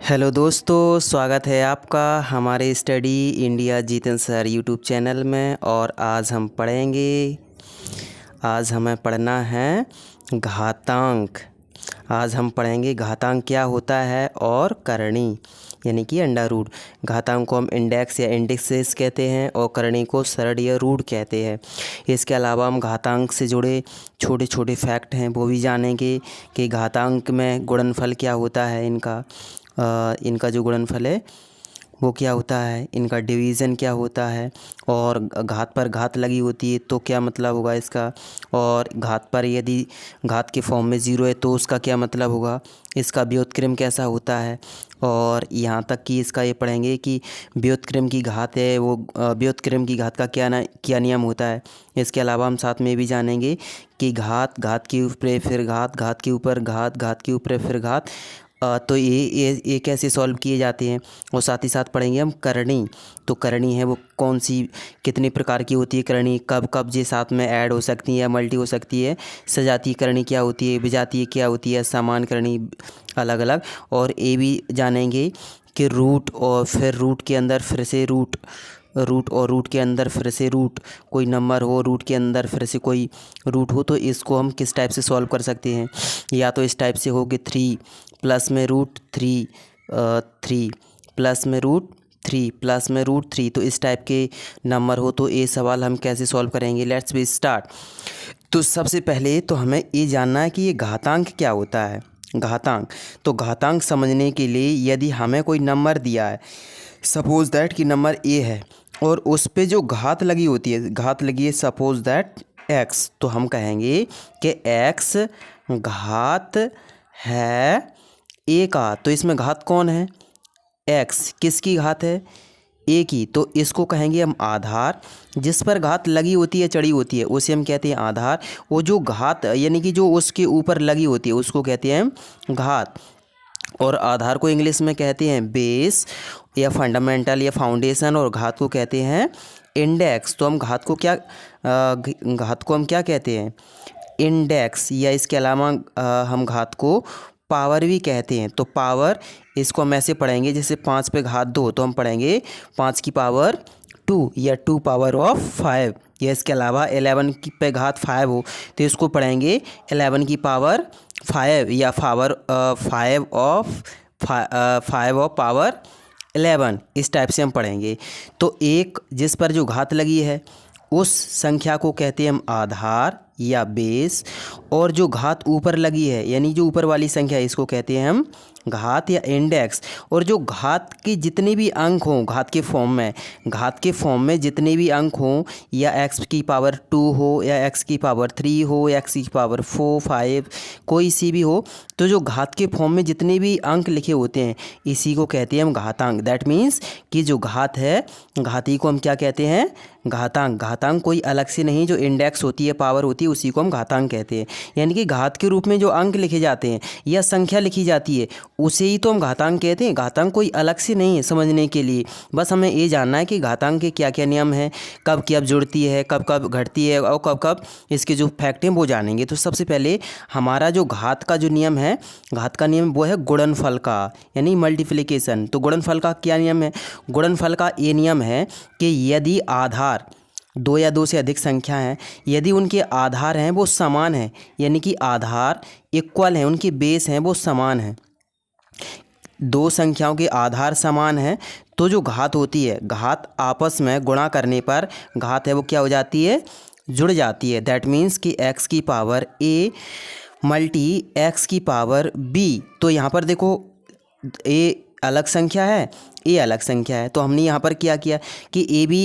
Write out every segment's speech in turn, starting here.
Hello दोस्तों, स्वागत है आपका हमारे study India Jitan sir YouTube channel में। और आज हमें पढ़ना है घातांक। आज हम पढ़ेंगे घातांक क्या होता है और करणी यानी कि अंडा रूट। घातांक को हम इंडेक्स या इंडिसेस कहते हैं और करणी को सरल या रूट कहते हैं। इसके अलावा हम घातांक से जुड़े छोटे छोटे फैक्ट हैं वो भी जानेंगे कि घातांक में गुणनफल क्या होता है, इनका जो गुणनफल है वो क्या होता है, इनका डिवीज़न क्या होता है, और घात पर घात लगी होती है तो क्या मतलब होगा इसका, और घात पर यदि घात के फॉर्म में ज़ीरो है तो उसका क्या मतलब होगा, इसका व्युत्क्रम कैसा होता है। और यहाँ तक कि इसका ये पढ़ेंगे कि व्युत्क्रम की घात है वो व्युत्क्रम की घात का क्या नियम होता है। इसके अलावा हम साथ में भी जानेंगे कि घात के ऊपर फिर घात के ऊपर घात के ऊपर फिर घात, तो ये कैसे सॉल्व किए जाते हैं। और साथ ही साथ पढ़ेंगे हम करणी। तो करणी है वो कौन सी, कितनी प्रकार की होती है करणी, कब कब ये साथ में ऐड हो सकती है या मल्टी हो सकती है, सजातीय करणी क्या होती है, विजातीय क्या होती है, समान करणी अलग अलग। और ये भी जानेंगे कि रूट और फिर रूट के अंदर फिर से रूट और रूट के अंदर फिर से रूट, कोई नंबर हो रूट के अंदर फिर से कोई रूट हो तो इसको हम किस टाइप से सॉल्व कर सकते हैं। या तो इस टाइप से हो कि 3 प्लस में रूट 3 3 प्लस में रूट 3 प्लस में रूट 3, तो इस टाइप के नंबर हो तो ये सवाल हम कैसे सॉल्व करेंगे। Let's be start. तो सबसे पहले तो हमें ये जानना है कि ये घातांक क्या होता है। घातांक, तो घातांक समझने के लिए यदि हमें कोई नंबर दिया है, सपोज़ दैट कि नंबर ए है और उस पे जो घात लगी होती है, घात लगी है सपोज़ दैट एक्स, तो हम कहेंगे कि एक्स घात है ए का। तो इसमें घात कौन है, एक्स। किसकी घात है, ए की। तो इसको कहेंगे हम आधार। जिस पर घात लगी होती है, चढ़ी होती है, उसे हम कहते हैं आधार। वो जो घात यानी कि जो उसके ऊपर लगी होती है उसको कहते हैं हम घात। और आधार को इंग्लिश में कहते हैं बेस या फंडामेंटल या फाउंडेशन, और घात को कहते हैं इंडेक्स। तो हम घात को क्या कहते हैं, इंडेक्स। या इसके अलावा हम घात को पावर भी कहते हैं। तो पावर, इसको हम ऐसे पढ़ेंगे जैसे 5 पे घात 2, तो हम पढ़ेंगे 5 की पावर 2 या 2 पावर ऑफ 5। या इसके अलावा 11 की पे घात 5 हो तो इसको पढ़ेंगे 11 की पावर 5 या पावर 5 ऑफ पावर 11। इस टाइप से हम पढ़ेंगे। तो एक जिस पर जो घात लगी है उस संख्या को कहते हैं हम आधार या बेस, और जो घात ऊपर लगी है यानी जो ऊपर वाली संख्या है इसको कहते हैं हम घात या इंडेक्स। और जो घात के जितने भी अंक हों घात के फॉर्म में जितने भी अंक हों, या एक्स की पावर 2 हो या एक्स की पावर 3 हो या एक्स की पावर 4 5 कोई सी भी हो, तो जो घात के फॉर्म में जितने भी अंक लिखे होते हैं इसी को कहते हैं हम घातांक। दैट मीन्स कि जो घात है, घाती को हम क्या कहते हैं, घातांक। घातांक कोई अलग से नहीं, जो इंडेक्स होती है, पावर होती है, उसी को हम घातांक कहते हैं। यानी कि घात के रूप में जो अंक लिखे जाते हैं या संख्या लिखी जाती है उसे ही तो हम घातांक कहते हैं। घातांक कोई अलग से नहीं है समझने के लिए। बस हमें ये जानना है कि घातांक के क्या क्या नियम हैं, कब कब जुड़ती है, कब कब घटती है, और कब कब इसके जो फैक्ट हैं वो जानेंगे। तो सबसे पहले हमारा जो घात का जो नियम है, घात का नियम वो है गुणनफल का, यानी मल्टीप्लिकेशन। तो गुणनफल का क्या नियम है, गुणनफल का ये नियम है कि यदि आधार 2 या 2 से अधिक संख्या हैं, यदि उनके आधार हैं वो समान हैं, यानी कि आधार इक्वल हैं, उनके बेस हैं वो समान हैं, 2 संख्याओं के आधार समान हैं, तो जो घात होती है, घात आपस में गुणा करने पर घात है वो क्या हो जाती है, जुड़ जाती है। दैट मीन्स कि x की पावर a मल्टी x की पावर b। तो यहाँ पर देखो a अलग संख्या है, ए अलग संख्या है, तो हमने यहाँ पर क्या किया कि ए भी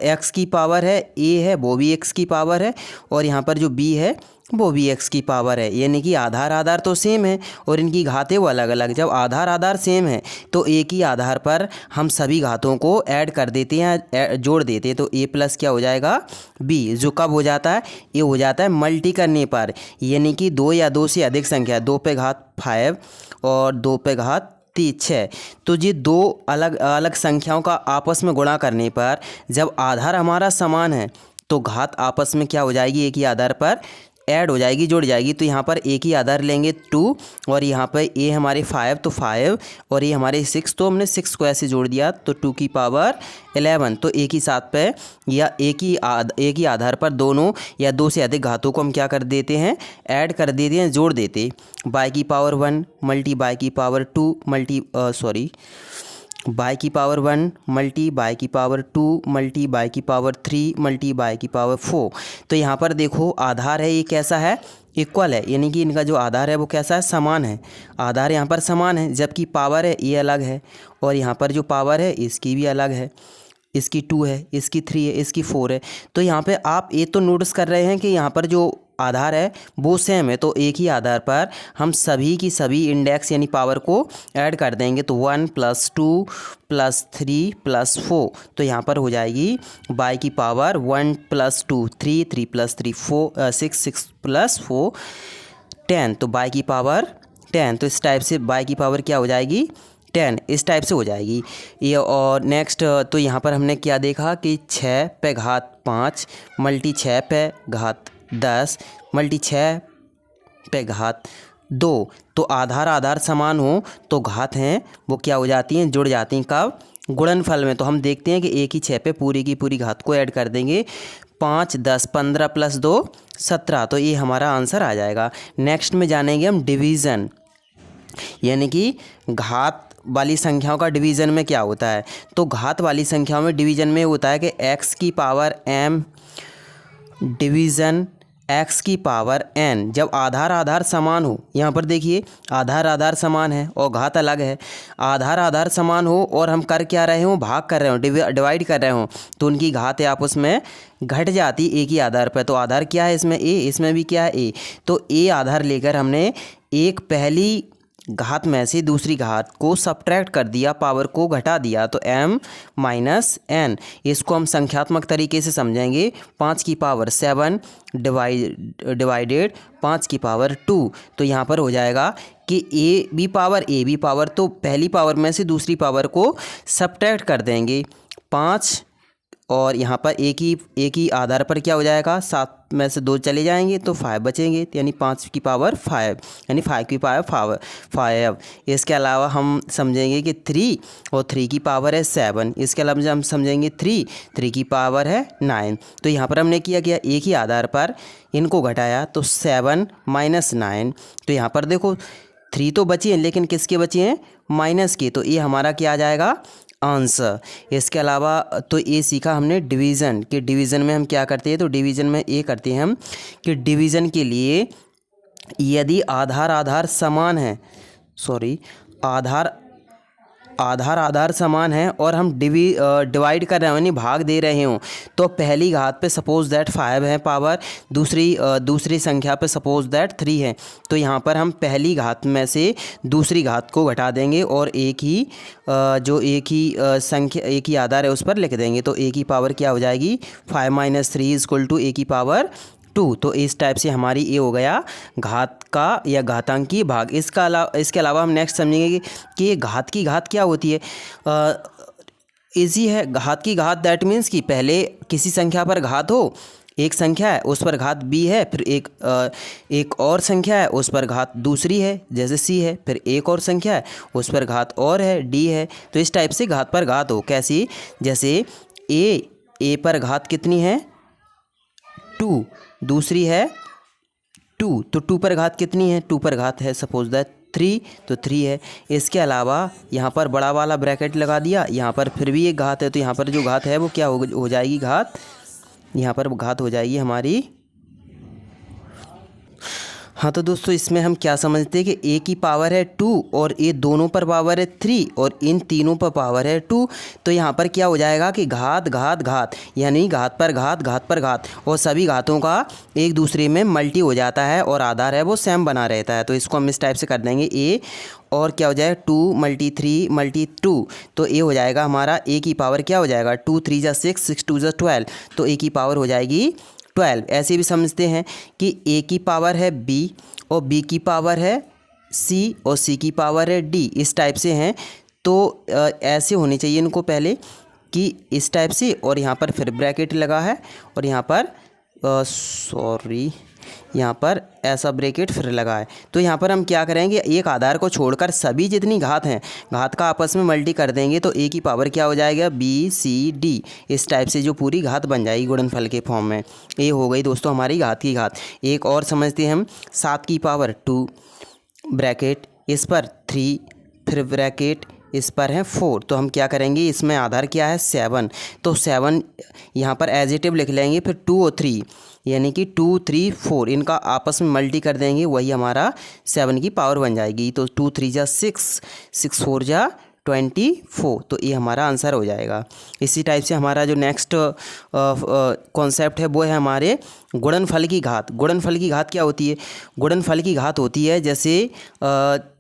एक्स की पावर है, ए है वो भी एक्स की पावर है, और यहाँ पर जो बी है वो भी एक्स की पावर है। यानी कि आधार तो सेम है और इनकी घातें वो अलग अलग। जब आधार सेम है तो एक ही आधार पर हम सभी घातों को ऐड कर देते हैं, जोड़ देते हैं, तो ए प्लस क्या हो जाएगा बी, जो कब हो जाता है, ये हो जाता है मल्टी करने पर। यानी कि 2 या 2 से अधिक संख्या, 2 पे घात 5 और 2 पे घात 6, तो ये 2 अलग अलग संख्याओं का आपस में गुणा करने पर जब आधार हमारा समान है तो घात आपस में क्या हो जाएगी, एक ही आधार पर ऐड हो जाएगी, जुड़ जाएगी। तो यहाँ पर एक ही आधार लेंगे 2 और यहाँ पर ए हमारे 5 तो 5 और ये हमारे 6 तो हमने 6 को ऐसे जोड़ दिया तो 2 की पावर 11। तो एक ही साथ पे या एक ही आधार पर दोनों या दो से अधिक घातों को हम क्या कर देते हैं, ऐड कर देते हैं, जोड़ देते। बाई की पावर 1 मल्टी बाई की पावर 2 मल्टी बाई की पावर 1 मल्टी बाई की पावर 2 मल्टी बाई की पावर 3 मल्टी बाई की पावर 4। तो यहाँ पर देखो आधार है ये कैसा है, इक्वल है, यानी कि इनका जो आधार है वो कैसा है, समान है। आधार यहाँ पर समान है, जबकि पावर है ये अलग है और यहाँ पर जो पावर है इसकी भी अलग है, इसकी 2 है, इसकी 3 है, इसकी 4 है। तो यहाँ पे आप ये तो नोटिस कर रहे हैं कि यहाँ पर जो आधार है वो सेम है, तो एक ही आधार पर हम सभी की सभी इंडेक्स यानी पावर को ऐड कर देंगे। तो 1 + 2 + 3 + 4, तो यहाँ पर हो जाएगी बाई की पावर 1 + 2 3 3 + 3 4 6 6 + 4 10, तो बाई की पावर 10। तो इस टाइप से बाई की पावर क्या हो जाएगी, 10, इस टाइप से हो जाएगी ये। और नेक्स्ट तो यहाँ पर हमने क्या देखा कि 6 पे घात 5 मल्टी 6 पे घात 10 मल्टी 6 पे घात 2। तो आधार समान हो तो घात हैं वो क्या हो जाती हैं, जुड़ जाती हैं। कब, गुणनफल में। तो हम देखते हैं कि एक ही 6 पे पूरी की पूरी घात को ऐड कर देंगे। 5 10 15 + 2 17, तो ये हमारा आंसर आ जाएगा। नेक्स्ट में जानेंगे हम डिवीज़न, यानी कि घात वाली संख्याओं का डिवीज़न में क्या होता है। तो घात वाली संख्याओं में डिवीज़न में होता है कि x की पावर m डिवीज़न x की पावर n, जब आधार समान हो। यहाँ पर देखिए आधार समान है और घात अलग है। आधार समान हो और हम कर क्या रहे हो, भाग कर रहे हो, डिवाइड कर रहे हो, तो उनकी घात है आपस में घट जाती एक ही आधार पर। तो आधार क्या है इसमें, a, इसमें भी क्या है, a। तो a आधार लेकर हमने एक पहली घात में से दूसरी घात को सब्ट्रैक्ट कर दिया, पावर को घटा दिया, तो m - n। इसको हम संख्यात्मक तरीके से समझेंगे। 5 की पावर 7 डिवाइडेड 5 की पावर 2। तो यहाँ पर हो जाएगा कि a बी पावर, तो पहली पावर में से दूसरी पावर को सब्ट्रैक्ट कर देंगे 5, और यहाँ पर एक ही आधार पर क्या हो जाएगा, 7 में से 2 चले जाएंगे तो 5 बचेंगे, यानी 5 की पावर 5, यानी 5 की पावर 5। इसके अलावा हम समझेंगे कि 3 और 3 की पावर है 7। इसके अलावा हम समझेंगे 3 की पावर है 9। तो यहाँ पर हमने किया एक ही आधार पर इनको घटाया, तो 7 - 9। तो यहाँ पर देखो 3 तो बची हैं, लेकिन किसके बचे हैं, माइनस के। तो ये हमारा क्या आ जाएगा, आंसर। इसके अलावा तो ये सीखा हमने डिवीज़न, कि डिवीज़न में हम क्या करते हैं। तो डिवीज़न में ये करते हैं हम कि डिवीज़न के लिए यदि आधार समान है, आधार समान है और हम डिवाइड कर रहे हो यानी भाग दे रहे हो, तो पहली घात पे सपोज दैट 5 है पावर, दूसरी संख्या पे सपोज दैट 3 है। तो यहाँ पर हम पहली घात में से दूसरी घात को घटा देंगे और एक ही संख्या, एक ही आधार है उस पर लिख देंगे। तो a की पावर क्या हो जाएगी, 5 - 3 = a की पावर 2। तो इस टाइप से हमारी ये हो गया घात का या घातांकी भाग। इसके अलावा हम नेक्स्ट समझेंगे कि ये घात की घात क्या होती है। इजी है, घात की घात दैट मीन्स कि पहले किसी संख्या पर घात हो, एक संख्या है उस पर घात b है, फिर एक और संख्या है उस पर घात दूसरी है जैसे c है, फिर एक और संख्या है उस पर घात और है d है। तो इस टाइप से घात पर घात हो, कैसी, जैसे a पर घात कितनी है 2, दूसरी है 2, तो 2 पर घात कितनी है, 2 पर घात है सपोज दैट 3, तो 3 है। इसके अलावा यहाँ पर बड़ा वाला ब्रैकेट लगा दिया, यहाँ पर फिर भी एक घात है, तो यहाँ पर जो घात है वो क्या हो जाएगी, घात, यहाँ पर घात हो जाएगी हमारी। हाँ तो दोस्तों इसमें हम क्या समझते हैं कि a की पावर है 2 और ये दोनों पर पावर है 3 और इन तीनों पर पावर है 2। तो यहाँ पर क्या हो जाएगा कि घात घात घात, यानी घात पर घात और सभी घातों का एक दूसरे में मल्टी हो जाता है और आधार है वो सेम बना रहता है। तो इसको हम इस टाइप से कर देंगे a, और क्या हो जाएगा 2 × 3 × 2। तो ये हो जाएगा हमारा a की पावर क्या हो जाएगा, 2 × 3 = 6 6 × 2 = 12, तो a की पावर हो जाएगी 12। ऐसे भी समझते हैं कि a की पावर है b और b की पावर है c और c की पावर है d, इस टाइप से हैं। तो ऐसे होनी चाहिए इनको पहले कि इस टाइप से, और यहाँ पर फिर ब्रैकेट लगा है और यहाँ पर यहाँ पर ऐसा ब्रैकेट फिर लगा है। तो यहाँ पर हम क्या करेंगे, एक आधार को छोड़कर सभी जितनी घात हैं घात का आपस में मल्टी कर देंगे तो ए की पावर क्या हो जाएगा, बी सी डी। इस टाइप से जो पूरी घात बन जाएगी गुणनफल के फॉर्म में। ए हो गई दोस्तों हमारी घात की घात। एक और समझते हैं हम, 7 की पावर 2 ब्रैकेट, इस पर 3 फिर ब्रैकेट, इस पर है 4। तो हम क्या करेंगे, इसमें आधार क्या है 7, तो 7 यहाँ पर एजिटिव लिख लेंगे, फिर 2 और 3 यानी कि 2 3 4 इनका आपस में मल्टी कर देंगे, वही हमारा 7 की पावर बन जाएगी। तो 2 3 जा 6, 6 4 जा 24, तो ये हमारा आंसर हो जाएगा। इसी टाइप से हमारा जो नेक्स्ट कॉन्सेप्ट है वो है हमारे गुणनफल की घात। गुणनफल की घात क्या होती है, गुणनफल की घात होती है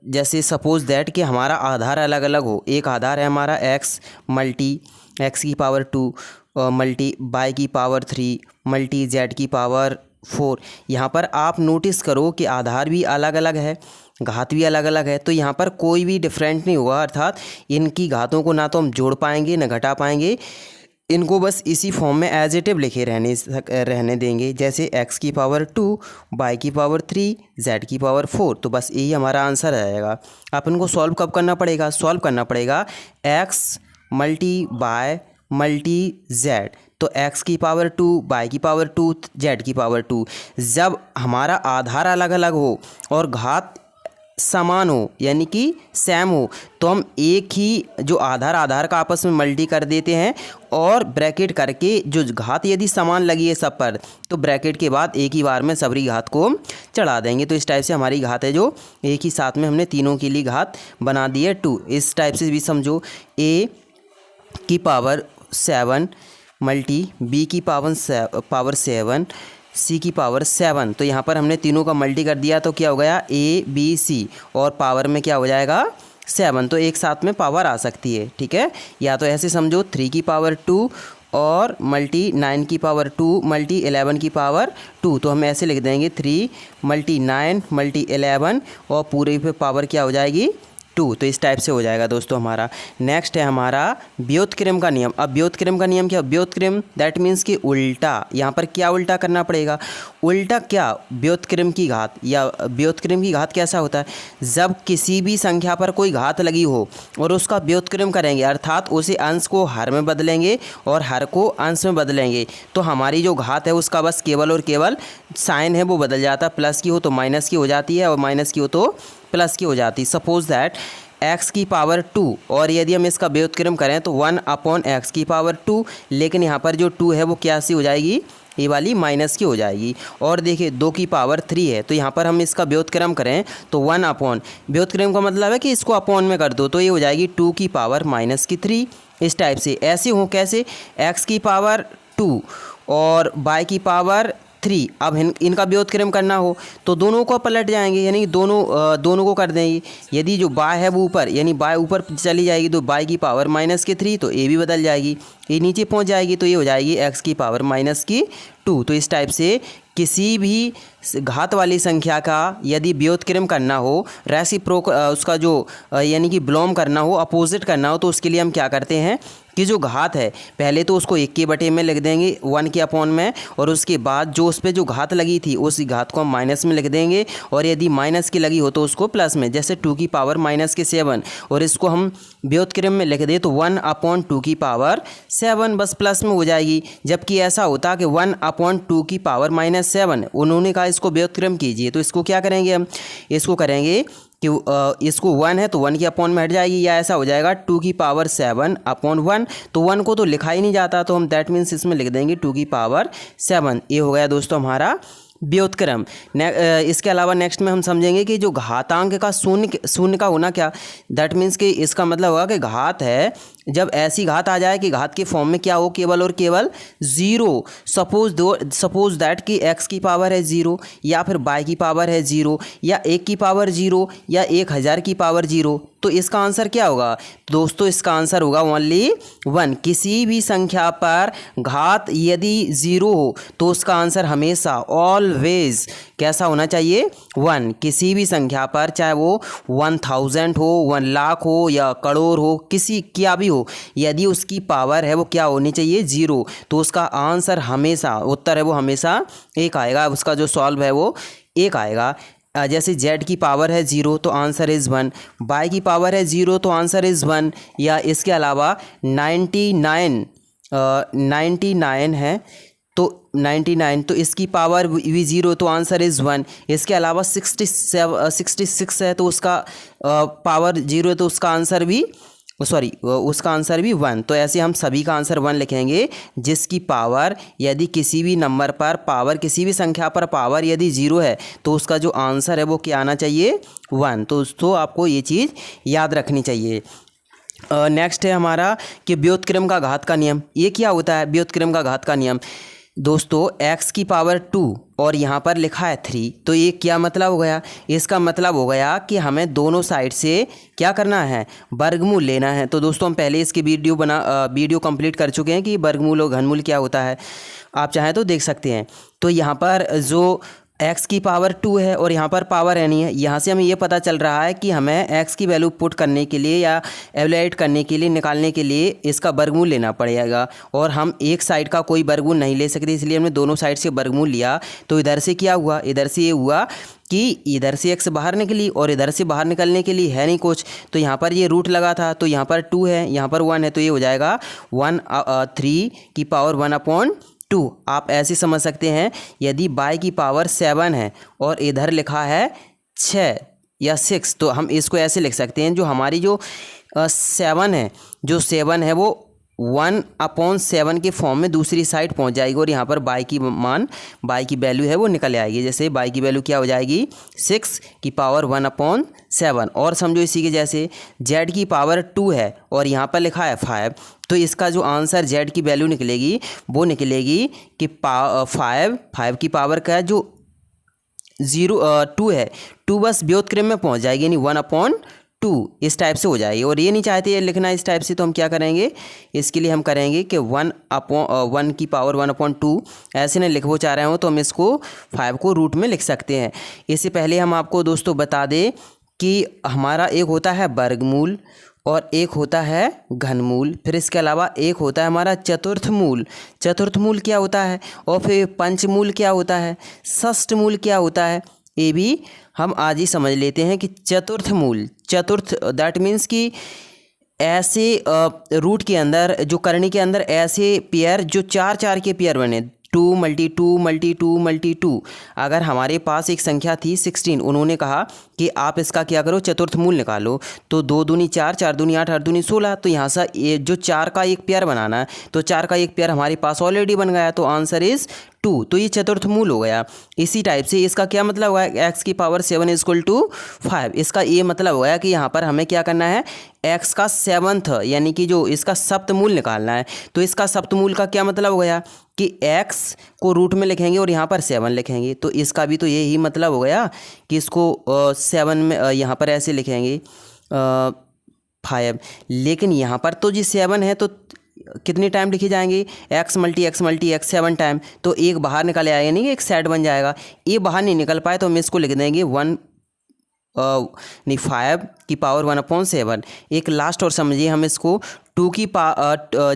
जैसे सपोज दैट कि हमारा आधार अलग अलग हो। एक आधार है हमारा x मल्टी x की पावर 2 मल्टी y की पावर 3 मल्टी z की पावर 4। यहाँ पर आप नोटिस करो कि आधार भी अलग अलग है, घात भी अलग अलग है, तो यहाँ पर कोई भी डिफरेंट नहीं हुआ, अर्थात इनकी घातों को ना तो हम जोड़ पाएंगे ना घटा पाएंगे, इनको बस इसी फॉर्म में एज इट इज लिखे रहने देंगे, जैसे x की पावर 2 y की पावर 3 z की पावर 4। तो बस यही हमारा आंसर आएगा। अपन को सॉल्व कब करना पड़ेगा, सॉल्व करना पड़ेगा x multi y multi z। तो x की पावर 2 y की पावर 2 z की पावर 2। जब हमारा आधार अलग अलग हो और घात समान हो यानी कि सेम हो तो हम एक ही जो आधार का आपस में मल्टी कर देते हैं और ब्रैकेट करके जो घात यदि समान लगी है सब पर तो ब्रैकेट के बाद एक ही बार में सबरी घात को चढ़ा देंगे। तो इस टाइप से हमारी घात है जो एक ही साथ में हमने तीनों के लिए घात बना दी है 2। इस टाइप से भी समझो, a की पावर 7 मल्टी b की पावर 7 c की पावर 7। तो यहाँ पर हमने तीनों का मल्टी कर दिया तो क्या हो गया a b c और पावर में क्या हो जाएगा 7। तो एक साथ में पावर आ सकती है, ठीक है। या तो ऐसे समझो 3 की पावर 2 और मल्टी 9 की पावर 2 मल्टी 11 की पावर 2। तो हम ऐसे लिख देंगे 3 मल्टी 9 मल्टी 11 और पूरे पे पावर क्या हो जाएगी 2। तो इस टाइप से हो जाएगा दोस्तों हमारा। नेक्स्ट है हमारा व्युत्क्रम का नियम। अब व्युत्क्रम का नियम क्या, व्युत्क्रम दैट मीन्स कि उल्टा। यहाँ पर क्या उल्टा करना पड़ेगा, उल्टा क्या, व्युत्क्रम की घात। या व्युत्क्रम की घात कैसा होता है, जब किसी भी संख्या पर कोई घात लगी हो और उसका व्युत्क्रम करेंगे, अर्थात उसे अंश को हर में बदलेंगे और हर को अंश में बदलेंगे, तो हमारी जो घात है उसका बस केवल और केवल साइन है वो बदल जाता है। प्लस की हो तो माइनस की हो जाती है और माइनस की हो तो प्लस की हो जाती। सपोज दैट x की पावर 2 और यदि हम इसका व्युत्क्रम करें तो 1/x की पावर 2, लेकिन यहाँ पर जो 2 है वो क्या सी हो जाएगी, ये वाली माइनस की हो जाएगी। और देखिए 2 की पावर 3 है तो यहाँ पर हम इसका व्युत्क्रम करें तो 1/, व्युत्क्रम का मतलब है कि इसको अपॉन में कर दो तो ये हो जाएगी 2 की पावर -3। इस टाइप से ऐसे हो कैसे, x की पावर 2 और y की पावर 3। अब इनका व्युत्क्रम करना हो तो दोनों को पलट जाएंगे, यानी दोनों को कर देंगे। यदि जो y है वो ऊपर यानी y ऊपर चली जाएगी तो y की पावर -3, तो a भी बदल जाएगी, ये नीचे पहुंच जाएगी तो ये हो जाएगी x की पावर -2। तो इस टाइप से किसी भी घात वाली संख्या का यदि व्युत्क्रम करना हो, रेसिप्रोक उसका जो यानी कि विलोम करना हो, अपोजिट करना हो, तो उसके लिए हम क्या करते हैं कि जो घात है पहले तो उसको 1 के बटे में लिख देंगे 1 के अपॉन में, और उसके बाद जो उस पर जो घात लगी थी उस घात को हम माइनस में लिख देंगे, और यदि माइनस की लगी हो तो उसको प्लस में, जैसे 2 की पावर -7 और इसको हम व्युत्क्रम में लिख दें तो 1/2 की पावर 7 बस प्लस में हो जाएगी। जबकि ऐसा होता कि 1/2 की पावर -7, उन्होंने कहा इसको व्युत्क्रम कीजिए, तो इसको क्या करेंगे हम, इसको करेंगे कि इसको 1 है तो 1 की अपॉन में हट जाएगी, या ऐसा हो जाएगा 2 की पावर 7/1। तो 1 को तो लिखा ही नहीं जाता तो हम दैट मीन्स इसमें लिख देंगे 2 की पावर 7। ये हो गया दोस्तों हमारा व्युत्क्रम। इसके अलावा नेक्स्ट में हम समझेंगे कि जो घातांक का शून्य का होना क्या, दैट मीन्स कि इसका मतलब होगा कि घात है जब ऐसी घात आ जाए कि घात के फॉर्म में क्या हो, केवल और केवल 0। सपोज दैट कि x की पावर है 0 या फिर y की पावर है 0 या 1 की पावर 0 या 1000 की पावर 0, तो इसका आंसर क्या होगा दोस्तों? इसका आंसर होगा ओनली 1। किसी भी संख्या पर घात यदि 0 हो तो उसका आंसर हमेशा ऑलवेज कैसा होना चाहिए? 1। किसी भी संख्या पर, चाहे वो 1000 हो, 1 लाख हो या करोड़ हो, किसी क्या भी हो, यदि उसकी पावर है वो क्या होनी चाहिए? 0। तो उसका आंसर हमेशा, उत्तर है वो हमेशा 1 आएगा। उसका जो सॉल्व है वो 1 आएगा। जैसे z की पावर है 0 तो आंसर इज़ 1, y की पावर है 0 तो आंसर इज़ 1, या इसके अलावा 99 है तो 99 तो इसकी पावर भी 0 तो आंसर इज़ 1। इसके अलावा 66 है तो उसका पावर 0 तो उसका आंसर भी उसका आंसर भी 1। तो ऐसे हम सभी का आंसर 1 लिखेंगे जिसकी पावर, यदि किसी भी नंबर पर पावर, किसी भी संख्या पर पावर यदि 0 है तो उसका जो आंसर है वो क्या आना चाहिए? 1। तो दोस्तों आपको ये चीज़ याद रखनी चाहिए। नेक्स्ट है हमारा कि व्युत्क्रम का घात का नियम। ये क्या होता है व्युत्क्रम का घात का नियम? दोस्तों x की पावर 2 और यहाँ पर लिखा है 3, तो ये क्या मतलब हो गया? इसका मतलब हो गया कि हमें दोनों साइड से क्या करना है? वर्गमूल लेना है। तो दोस्तों हम पहले इसकी वीडियो कंप्लीट कर चुके हैं कि वर्गमूल और घनमूल क्या होता है, आप चाहें तो देख सकते हैं। तो यहाँ पर जो x की पावर 2 है और यहाँ पर पावर n है, यहाँ से हमें ये पता चल रहा है कि हमें x की वैल्यू पुट करने के लिए या एवलुएट करने के लिए, निकालने के लिए इसका वर्गमूल लेना पड़ेगा। और हम एक साइड का कोई वर्गमूल नहीं ले सकते, इसलिए हमने दोनों साइड से वर्गमूल लिया। तो इधर से क्या हुआ? इधर से ये हुआ कि इधर से x बाहर निकली और इधर से बाहर निकलने के लिए है नहीं कुछ, तो यहाँ पर ये रूट लगा था, तो यहाँ पर 2 है, यहाँ पर 1 है, तो ये हो जाएगा 3 की पावर 1/2। आप ऐसे समझ सकते हैं, यदि y की पावर 7 है और इधर लिखा है 6 या 6, तो हम इसको ऐसे लिख सकते हैं, जो हमारी जो 7 है, जो 7 है वो 1/7 के फॉर्म में दूसरी साइड पहुंच जाएगी और यहाँ पर y की वैल्यू है वो निकल आएगी। जैसे y की वैल्यू क्या हो जाएगी? 6 की पावर 1/7। और समझो इसी के जैसे z की पावर 2 है और यहाँ पर लिखा है 5, तो इसका जो आंसर z की वैल्यू निकलेगी वो निकलेगी कि 5 की पावर का जो 2 है, 2 बस व्युत्क्रम में पहुंच जाएगी, यानी 1/2 इस टाइप से हो जाएगी। और ये नहीं चाहते ये लिखना इस टाइप से, तो हम क्या करेंगे? इसके लिए हम करेंगे कि 1 की पावर 1/2 ऐसे नहीं लिखो चाह रहे हो तो हम इसको 5 को रूट में लिख सकते हैं। इससे पहले हम आपको दोस्तों बता दें कि हमारा एक होता है वर्गमूल और एक होता है घनमूल, फिर इसके अलावा एक होता है हमारा चतुर्थमूल। चतुर्थमूल क्या होता है? और फिर पंचमूल क्या होता है? षष्ठमूल क्या होता है? ये भी हम आज ही समझ लेते हैं कि चतुर्थमूल, चतुर्थ दैट मीन्स कि ऐसे रूट के अंदर, जो करनी के अंदर ऐसे पेयर जो 4 के पेयर बने, 2 × 2 × 2 × 2। अगर हमारे पास एक संख्या थी 16, उन्होंने कहा कि आप इसका क्या करो? चतुर्थमूल निकालो। तो 2 दूनी 4, 4 दूनी 8, 8 दूनी 16। तो यहाँ से ये जो 4 का एक पेयर बनाना है, तो 4 का एक पेयर हमारे पास ऑलरेडी बन गया, तो आंसर इज़ 2। तो ये चतुर्थमूल हो गया। इसी टाइप से इसका क्या मतलब हुआ? x की पावर 7 = 5। इसका ये मतलब हुआ कि यहाँ पर हमें क्या करना है? x का 7th यानी कि जो इसका सप्तमूल निकालना है। तो इसका सप्तमूल का क्या मतलब हो गया कि x को रूट में लिखेंगे और यहाँ पर 7 लिखेंगे। तो इसका भी तो यही मतलब हो गया कि इसको 7 में यहाँ पर ऐसे लिखेंगे 5, लेकिन यहाँ पर तो जी 7 है तो कितने टाइम लिखे जाएंगे? x × x 7 time. तो एक बाहर निकल आएगा, नहीं एक सेट बन जाएगा। ये बाहर नहीं निकल पाए तो हम इसको लिख देंगे 5 की पावर 1/7। एक लास्ट और समझिए, हम इसको 2 की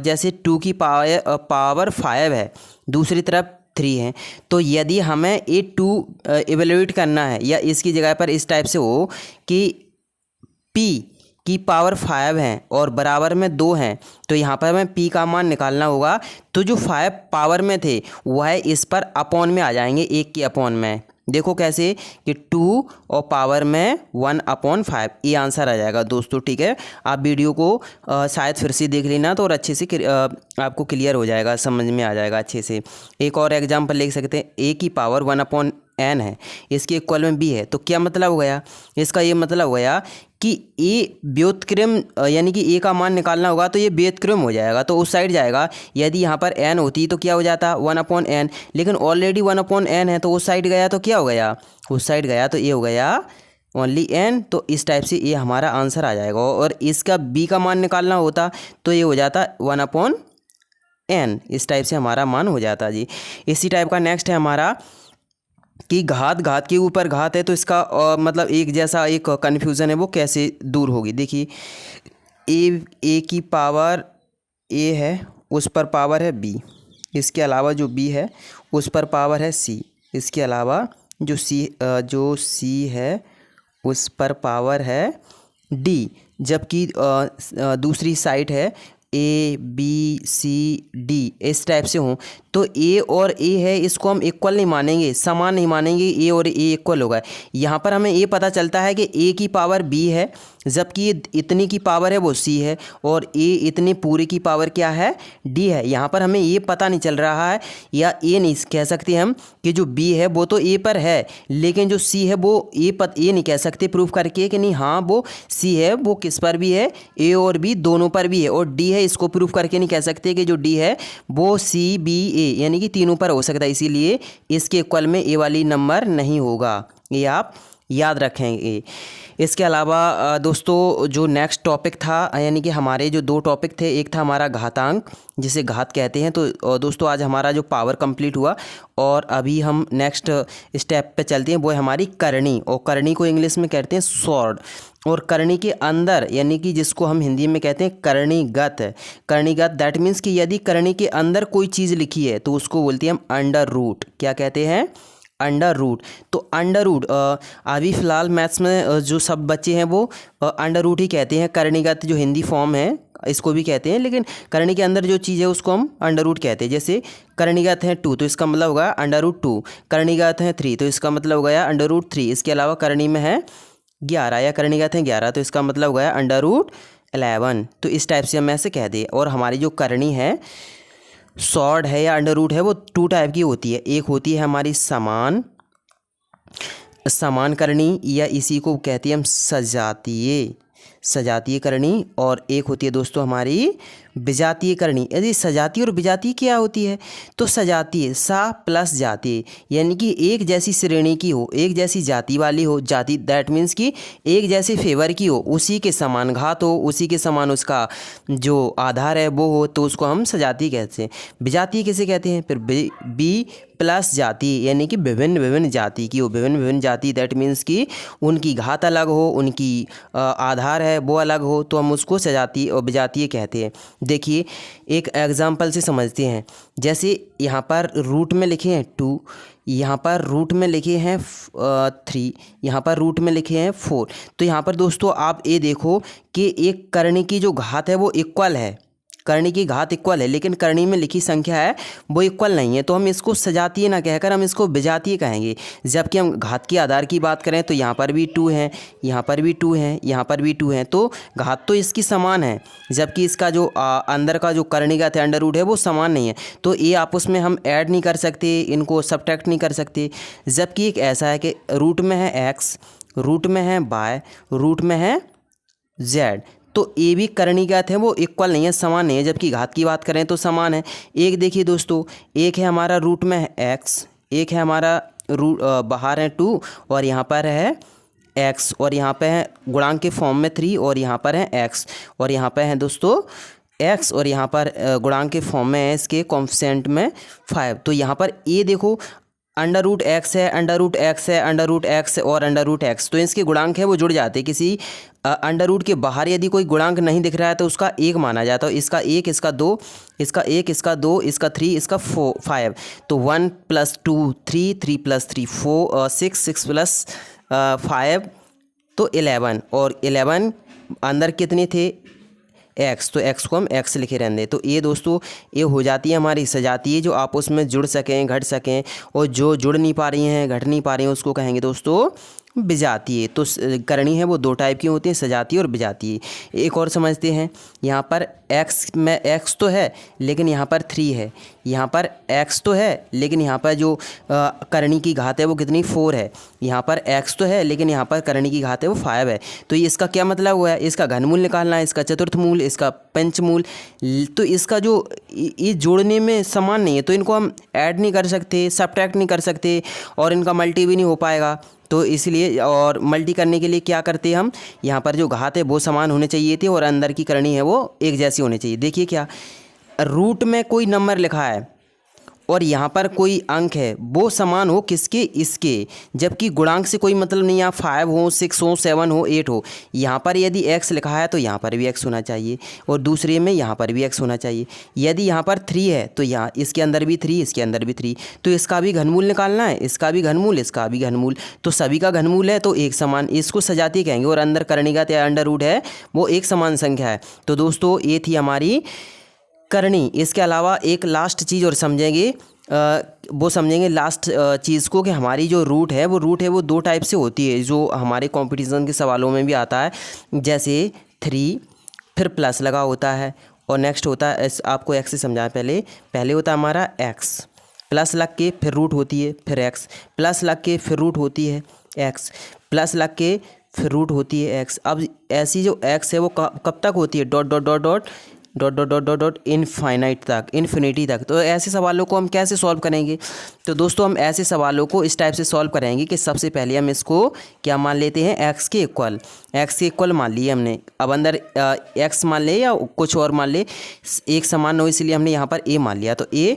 जैसे 2 की पावर 5 है, दूसरी तरफ 3 है, तो यदि हमें ये 2 इवेल्युएट करना है या इसकी जगह पर इस टाइप से हो कि p की पावर 5 है और बराबर में 2 हैं, तो यहाँ पर हमें p का मान निकालना होगा। तो जो 5 पावर में थे वह इस पर अपॉन में आ जाएंगे, 1 की अपॉन में। देखो कैसे कि 2 और पावर में 1/5, ये आंसर आ जाएगा दोस्तों। ठीक है, आप वीडियो को शायद फिर से देख लेना तो और अच्छे से आपको क्लियर हो जाएगा, समझ में आ जाएगा अच्छे से। एक और एग्जांपल लिख सकते हैं, a की पावर 1/n है, इसके इक्वल में b है। तो क्या मतलब हो गया? इसका ये मतलब हो गया कि ए व्युत्क्रम यानी कि a का मान निकालना होगा तो ये व्युत्क्रम हो जाएगा, तो उस साइड जाएगा। यदि यहाँ पर n होती तो क्या हो जाता? 1/n, लेकिन ऑलरेडी 1/n है तो उस साइड गया तो क्या हो गया? उस साइड गया तो ये हो गया ओनली n, तो इस टाइप से ये हमारा आंसर आ जाएगा। और इसका b का मान निकालना होता तो ये हो जाता 1/n, इस टाइप से हमारा मान हो जाता जी। इसी टाइप का नेक्स्ट है हमारा कि घात के ऊपर घात है, तो इसका मतलब एक जैसा एक कन्फ्यूज़न है वो कैसे दूर होगी। देखिए a की पावर a है, उस पर पावर है b, इसके अलावा जो b है उस पर पावर है c, इसके अलावा जो c है उस पर पावर है d, जबकि दूसरी साइड है a b c d, इस टाइप से हों तो a और a है इसको हम इक्वल नहीं मानेंगे, समान नहीं मानेंगे, a और a इक्वल होगा। यहाँ पर हमें ये पता चलता है कि a की पावर b है, जबकि ये इतनी की पावर है वो c है, और a इतनी पूरी की पावर क्या है d है। यहाँ पर हमें ये पता नहीं चल रहा है, या ये नहीं कह सकते हम कि जो b है वो तो a पर है, लेकिन जो c है वो ये नहीं कह सकते प्रूफ करके कि नहीं हाँ वो c है, वो किस पर भी है, a और b दोनों पर भी है। और d है इसको प्रूफ करके नहीं कह सकते कि जो d है वो c b a यानी कि तीनों पर हो सकता है, इसीलिए इसके इक्वल में a वाली नंबर नहीं होगा, ये आप याद रखेंगे। इसके अलावा दोस्तों जो नेक्स्ट टॉपिक था, यानी कि हमारे जो दो टॉपिक थे, एक था हमारा घातांक जिसे घात कहते हैं। तो दोस्तों आज हमारा जो पावर कंप्लीट हुआ, और अभी हम नेक्स्ट स्टेप पे चलते हैं, वो है हमारी करनी। और करनी को इंग्लिश में कहते हैं स्वॉर्ड। और करनी के अंदर यानी कि जिसको हम हिंदी में कहते हैं करणीगत, दैट मीन्स कि यदि करनी के अंदर कोई चीज़ लिखी है तो उसको बोलते हैं हम अंडर रूट। क्या कहते हैं? Under root. तो अंडर रूट अभी फ़िलहाल मैथ्स में जो सब बच्चे हैं वो अंडर रूट ही कहते हैं। करणीगत जो हिंदी फॉर्म है इसको भी कहते हैं, लेकिन करनी के अंदर जो चीज़ है उसको हम अंडर रूट कहते हैं। जैसे करणीगत है 2 तो इसका मतलब होगा अंडर रूट 2, करणीगत है 3 तो इसका मतलब हो गया अंडर रूट 3। इसके अलावा करनी में है 11 या करणीगत है 11 तो इसका मतलब हो गया अंडर रूट 11। तो इस टाइप से हम ऐसे कह दें। और हमारी जो करनी है सॉर्ड है या अंडर रूट है वो 2 टाइप की होती है। एक होती है हमारी समान करनी, या इसी को कहते हैं हम सजातीय करनी। और एक होती है दोस्तों हमारी विजातीय करनी। यदि सजातीय और विजातीय क्या होती है, तो सजातीय सा प्लस जातीय यानी कि एक जैसी श्रेणी की हो, एक जैसी जाति वाली हो, जाति दैट मीन्स कि एक जैसे फेवर की हो, उसी के समान घात हो, उसी के समान उसका जो आधार है वो हो, तो उसको हम सजातीय कहते हैं। विजातीय किसे कहते हैं? फिर बी प्लस जाति यानी कि विभिन्न जाति की हो, विभिन्न जाति दैट मीन्स कि उनकी घात अलग हो, उनकी आधार है वो अलग हो, तो हम उसको सजातीय और विजातीय कहते हैं। देखिए एक एग्जाम्पल से समझते हैं। जैसे यहाँ पर रूट में लिखे हैं 2, यहाँ पर रूट में लिखे हैं 3, यहाँ पर रूट में लिखे हैं 4। तो यहाँ पर दोस्तों आप ये देखो कि एक करनी की जो घात है वो इक्वल है, करनी की घात इक्वल है, लेकिन करनी में लिखी संख्या है वो इक्वल नहीं है, तो हम इसको सजातीय ना कहकर हम इसको विजातीय कहेंगे। जबकि हम घात के आधार की बात करें तो यहाँ पर भी 2 हैं, यहाँ पर भी 2 हैं, यहाँ पर भी 2 हैं, तो घात तो इसकी समान है, जबकि इसका जो अंदर का जो करणीगत है अंडर रूट है वो समान नहीं है। तो ये आपस में हम ऐड नहीं कर सकते, इनको सब्ट्रैक्ट नहीं कर सकते। जबकि एक ऐसा है कि रूट में है x, रूट में है y, रूट में है z, तो ए भी करणीगत है वो इक्वल नहीं है, समान नहीं है, जबकि घात की बात करें तो समान है। एक देखिए दोस्तों, एक है हमारा रूट में है x, एक है हमारा रूट बाहर है 2 और यहाँ पर है x, और यहाँ पे है गुणांक के फॉर्म में 3 और यहाँ पर है x, और यहाँ पे है दोस्तों x और यहाँ पर गुणांक के फॉर्म में है इसके कोएफिशिएंट में 5। तो यहाँ पर ये देखो अंडर रूट एक्स है, अंडर रूट एक्स है, अंडर रूट एक्स और अंडर रूट एक्स, तो इसके गुणांक है वो जुड़ जाते हैं। किसी अंडर रूट के बाहर यदि कोई गुणांक नहीं दिख रहा है तो उसका 1 माना जाता है। इसका 1, इसका 2, इसका 1, इसका 2, इसका 3, इसका 5। तो 1 + 2 3, 3 + 3 4, 6, 6 + 5 तो 11, और 11 अंदर कितने थे x, तो x को हम x लिखे रहने दें। तो ये दोस्तों ये हो जाती है हमारी सजातीय, जो आपस में जुड़ सकें घट सकें, और जो जुड़ नहीं पा रही हैं घट नहीं पा रही हैं उसको कहेंगे दोस्तों विजातीय। तो करनी है वो 2 टाइप की होती हैं, सजातीय और विजातीय। एक और समझते हैं, यहाँ पर x में x तो है लेकिन यहाँ पर 3 है, यहाँ पर x तो है लेकिन यहाँ पर जो करनी की घात है वो कितनी 4 है, यहाँ पर x तो है लेकिन यहाँ पर करनी की घात है वो 5 है। तो ये इसका क्या मतलब हुआ है? इसका घनमूल निकालना है, इसका चतुर्थ मूल, इसका पंचमूल। तो इसका जो ये जोड़ने में समान नहीं है, तो इनको हम ऐड नहीं कर सकते, सब्ट्रैक्ट नहीं कर सकते, और इनका मल्टी भी नहीं हो पाएगा। तो इसलिए और मल्टी करने के लिए क्या करते हैं हम, यहाँ पर जो घात है वो समान होने चाहिए थे और अंदर की करनी है वो एक जैसी होनी चाहिए। देखिए क्या, रूट में कोई नंबर लिखा है और यहाँ पर कोई अंक है, वो समान हो किसके, इसके, जबकि गुणांक से कोई मतलब नहीं है। 5 हो, 6 हो, 7 हो, 8 हो, यहाँ पर यदि x लिखा है तो यहाँ पर भी x होना चाहिए और दूसरे में यहाँ पर भी x होना चाहिए। यदि यहाँ पर 3 है तो यहाँ इसके अंदर भी 3, इसके अंदर भी 3, तो इसका भी घनमूल निकालना है, इसका भी घनमूल, इसका भी घनमूल, तो सभी का घनमूल है तो एक समान, इसको सजाती कहेंगे और अंदर करणीघात या अंडर रूट है वो एक समान संख्या है। तो दोस्तों ये थी हमारी करनी। इसके अलावा एक लास्ट चीज़ और समझेंगे, वो समझेंगे लास्ट चीज़ को कि हमारी जो रूट है वो दो टाइप से होती है, जो हमारे कंपटीशन के सवालों में भी आता है। जैसे 3 फिर प्लस लगा होता है और नेक्स्ट होता है, आपको एक्स से समझाया पहले होता है हमारा एक्स, प्लस लग के फिर रूट होती है, फिर एक्स, प्लस लग के फिर रूट होती है एक्स, प्लस लग के फिर रूट होती है एक्स। अब ऐसी जो एक्स है वो कब तक होती है, dot dot dot dot dot dot dot dot dot infinite तक, इन्फिनिटी तक। तो ऐसे सवालों को हम कैसे सॉल्व करेंगे, तो दोस्तों हम ऐसे सवालों को इस टाइप से सॉल्व करेंगे कि सबसे पहले हम इसको क्या मान लेते हैं, एक्स के इक्वल मान लिए हमने। अब अंदर एक्स मान ले या कुछ और मान ले, एक समान हो इसलिए हमने यहाँ पर ए मान लिया। तो ए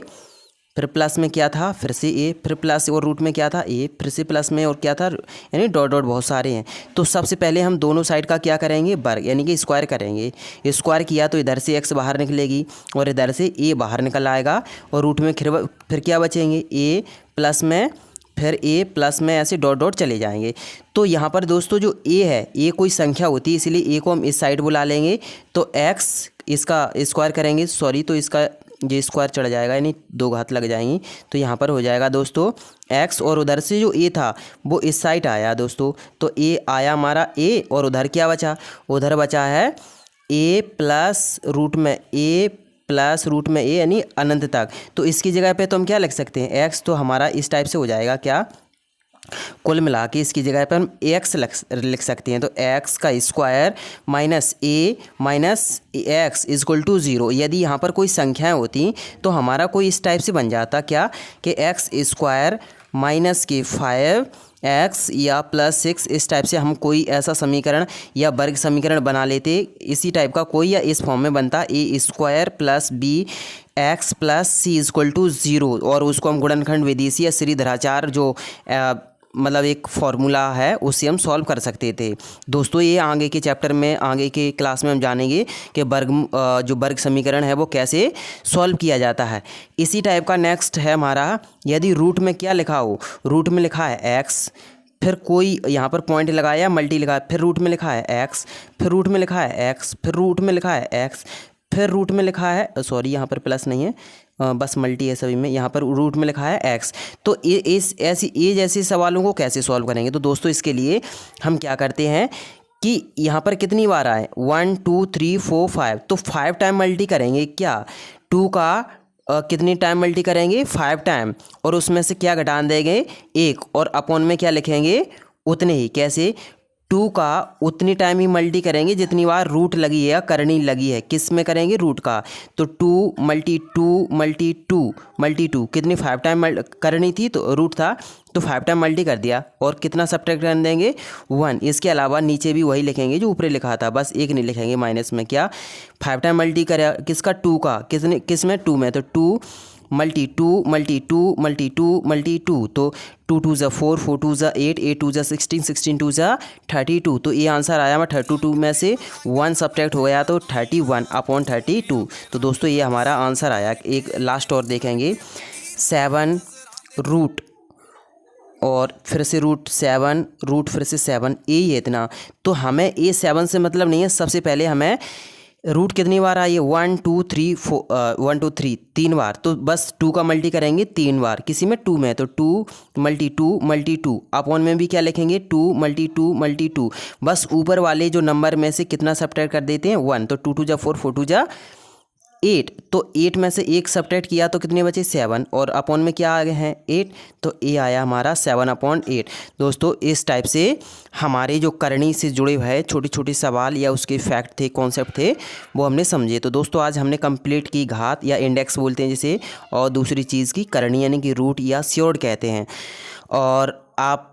फिर प्लस में क्या था, फिर से ए, फिर प्लस और रूट में क्या था ए, फिर से प्लस में और क्या था, यानी डॉट डॉट बहुत सारे हैं। तो सबसे पहले हम दोनों साइड का क्या करेंगे, वर्ग यानी कि स्क्वायर करेंगे। स्क्वायर किया तो इधर से एक्स बाहर निकलेगी और इधर से ए बाहर निकल आएगा और रूट में फिर क्या बचेंगे, ए प्लस में, फिर ए प्लस में, ऐसे डॉट डॉट चले जाएंगे। तो यहाँ पर दोस्तों जो ए है, ए कोई संख्या होती है इसलिए ए को हम इस साइड बुला लेंगे। तो एक्स इसका स्क्वायर करेंगे, सॉरी, तो इसका ये स्क्वायर चढ़ जाएगा यानी 2 घात लग जाएंगी। तो यहाँ पर हो जाएगा दोस्तों x और उधर से जो a था वो इस साइड आया दोस्तों। तो a आया हमारा a और उधर क्या बचा, उधर बचा है a प्लस रूट में a यानी अनंत तक। तो इसकी जगह पे तो हम क्या लिख सकते हैं, x, तो हमारा इस टाइप से हो जाएगा क्या, कुल मिला के इसकी जगह पर हम एक्स लिख सकते हैं। तो एक्स का square minus a minus x equal to 0। यदि यहाँ पर कोई संख्याएं होती तो हमारा कोई इस टाइप से बन जाता क्या, कि एक्स स्क्वायर माइनस के 5x या प्लस 6, इस टाइप से हम कोई ऐसा समीकरण या वर्ग समीकरण बना लेते इसी टाइप का कोई, या इस फॉर्म में बनता A square plus B X plus C is equal to 0। और उसको हम गुणनखंड विधि से या श्रीधराचार्य जो मतलब एक फॉर्मूला है उससे हम सॉल्व कर सकते थे। दोस्तों ये आगे के चैप्टर में, आगे के क्लास में हम जानेंगे कि जो वर्ग समीकरण है वो कैसे सॉल्व किया जाता है। इसी टाइप का नेक्स्ट है हमारा, यदि रूट में क्या लिखा हो, रूट में लिखा है एक्स, फिर कोई यहाँ पर पॉइंट लगाया मल्टी लिखा है, फिर रूट में लिखा है एक्स, फिर रूट में लिखा है एक्स, फिर रूट में लिखा है एक्स, फिर रूट में लिखा है, सॉरी यहाँ पर प्लस नहीं है, बस मल्टी है सभी में, यहाँ पर रूट में लिखा है एक्स। तो ये जैसे सवालों को कैसे सॉल्व करेंगे, तो दोस्तों इसके लिए हम क्या करते हैं कि यहाँ पर कितनी बार आए, 1 2 3 4 5, तो 5 टाइम मल्टी करेंगे क्या, 2 का कितनी टाइम मल्टी करेंगे, 5 टाइम, और उसमें से क्या घटा देंगे 1, और अपॉन में क्या लिखेंगे उतने ही। कैसे, 2 का उतनी टाइम ही मल्टी करेंगे जितनी बार रूट लगी है या करनी लगी है, किस में करेंगे, रूट का। तो 2 मल्टी 2 मल्टी 2 मल्टी 2 कितनी 5 टाइम करनी थी, तो रूट था तो 5 टाइम मल्टी कर दिया, और कितना सब्ट्रैक्ट कर देंगे 1। इसके अलावा नीचे भी वही लिखेंगे जो ऊपर लिखा था, बस एक नहीं लिखेंगे माइनस में, क्या 5 टाइम मल्टी करे किसका, 2 का, किस में 2 में, तो 2 मल्टी 2 मल्टी 2 मल्टी 2 मल्टी 2, तो 2 2 ज़ा 4 4 2 ज़ा 8 8 2 ज़ा 16 16 2 ज़ा 32। तो ये आंसर आया हमारा 32 में से 1 सब्ट्रैक्ट हो गया तो 31 अपॉन 32। तो दोस्तों ये हमारा आंसर आया। एक लास्ट और देखेंगे, 7 रूट और फिर से रूट 7 रूट फिर से 7, ये इतना। तो हमें ये 7 से मतलब नहीं है, सबसे पहले हमें रूट कितनी बार आई है, 1 2 3 4 1 2 3 3 बार, तो बस 2 का मल्टी करेंगे 3 बार, किसी में 2 में, तो 2 मल्टी 2 मल्टी 2, अपॉन में भी क्या लिखेंगे 2 मल्टी 2 मल्टी 2, बस ऊपर वाले जो नंबर में से कितना सब्ट्रैक्ट कर देते हैं 1, तो 2 2 जा 4 4 2 जा 8, तो 8 में से एक सब्ट्रैक्ट किया तो कितने बचे 7, और अपॉन में क्या आ गए हैं 8, तो ए आया हमारा 7/8। दोस्तों इस टाइप से हमारे जो करनी से जुड़े हुए छोटे छोटे सवाल या उसके फैक्ट थे, कॉन्सेप्ट थे, वो हमने समझे। तो दोस्तों आज हमने कंप्लीट की घात या इंडेक्स बोलते हैं जिसे, और दूसरी चीज़ की करनी यानी कि रूट या स्योर्ड कहते हैं। और आप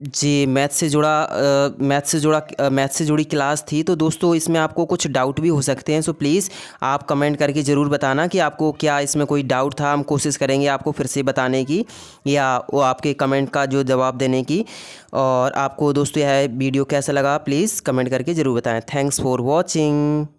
जी, मैथ से जुड़ी क्लास थी। तो दोस्तों इसमें आपको कुछ डाउट भी हो सकते हैं, सो प्लीज़ आप कमेंट करके ज़रूर बताना कि आपको क्या इसमें कोई डाउट था। हम कोशिश करेंगे आपको फिर से बताने की या वो आपके कमेंट का जो जवाब देने की। और आपको दोस्तों यह वीडियो कैसा लगा प्लीज़ कमेंट करके ज़रूर बताएं। Thanks for watching.